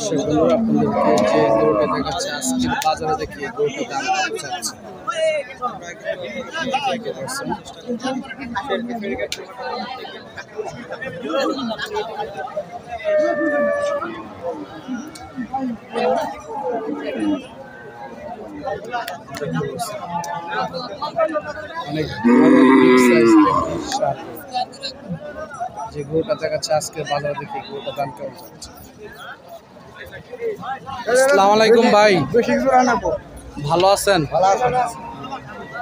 সেগুলো আপনাদেরকে যে গরুটা দেখাচ্ছে আজকের বাজারে দেখি গরুটার দাম কত যাচ্ছে। অনেক যে গরুটা দেখাচ্ছে আজকের বাজারে দেখি গরুটার দাম কেমন যাচ্ছে। আসসালামু আলাইকুম ভাই, ভালো আছেন?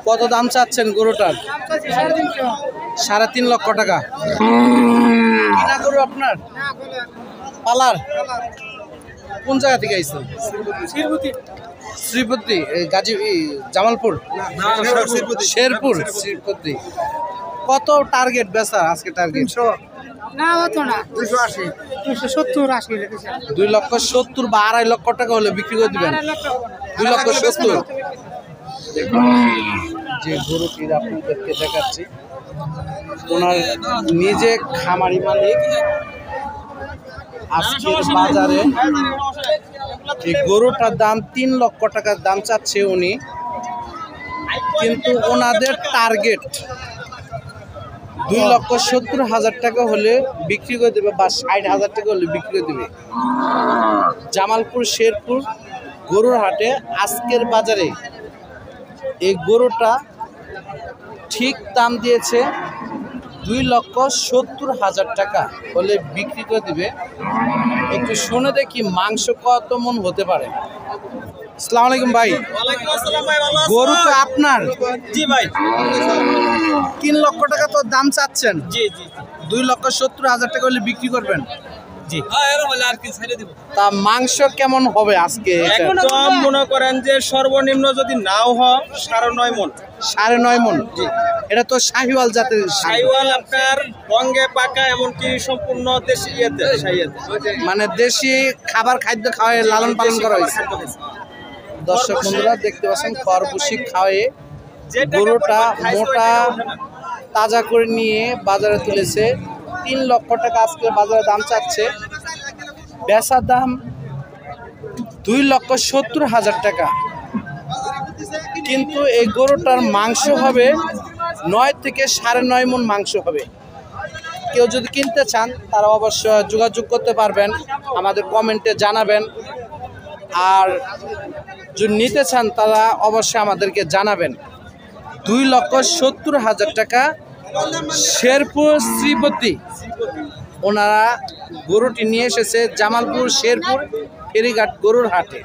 কত দাম চাচ্ছেন গরুটার? 3.5 লক্ষ টাকা। কিনা গরু আপনার? পালার? কোন জায়গা থেকে আইছেন? শ্রীপতি, গাজী, জামালপুর, শেরপুর, শ্রীপতি। কত টার্গেট বেচা আজকে? টার্গেট 2,70,000 বা 2.5 লক্ষ টাকা হলে বিক্রি করে দিবেন। 2,70,000। যে গরুটির আপনাদেরকে দেখাচ্ছি ওনার নিজে খামারি মালিক। আজকের বাজারে এই গরুটার দাম 3 লক্ষ টাকার দাম চাচ্ছে উনি, কিন্তু ওনাদের টার্গেট 2,70,000 টাকা হলে বিক্রি করে দেবে বা 60,000 টাকা হলে বিক্রি করে দেবে। জামালপুর শেরপুর গরুর হাটে আজকের বাজারে এই গরুটা ঠিক দাম দিয়েছে 2,70,000 টাকা হলে বিক্রি করে দিবে। একটু শুনে দেখি মাংস কত মন হতে পারে। আসসালামু আলাইকুম ভাই। গরু তো আপনার? জি ভাই। 3 লক্ষ টাকা তো দাম চাচ্ছেন। জি জি। 2,70,000 টাকা হলে বিক্রি করবেন। জি। তা মাংস কেমন হবে আজকে? একদম মনে করেন যে সর্বনিম্ন যদি নাও হয় 9.5 মণ। 9.5 মণ? এটা তো শাহিওয়াল জাতের। শাহিওয়াল আপনার রঙে পাকা, এমনকি সম্পূর্ণ দেশি মানে দেশি খাবার খাদ্য খাওয়ায় লালন পালন করা হয়েছে। দর্শক বন্ধুরা দেখতে পাচ্ছেন খরবুশি খাওয়ায়ে গরুটা মোটা তাজা করে নিয়ে বাজারে তুলেছে। 3 লক্ষ টাকা আজকে বাজারে দাম চাচ্ছে। বেচার দাম 2,70,000 টাকা, কিন্তু এই গরুটার মাংস হবে 9 থেকে 9.5 মণ মাংস হবে। কেউ যদি কিনতে চান তারা অবশ্যই যোগাযোগ করতে পারবেন, আমাদের কমেন্টে জানাবেন। আর যদি নিতে চান তারা অবশ্যই আমাদেরকে জানাবেন। 2,70,000 টাকা শেরপুর শ্রীপতি ওনারা গরুটি নিয়ে এসেছে জামালপুর শেরপুর ফেরিঘাট গরুর হাটে।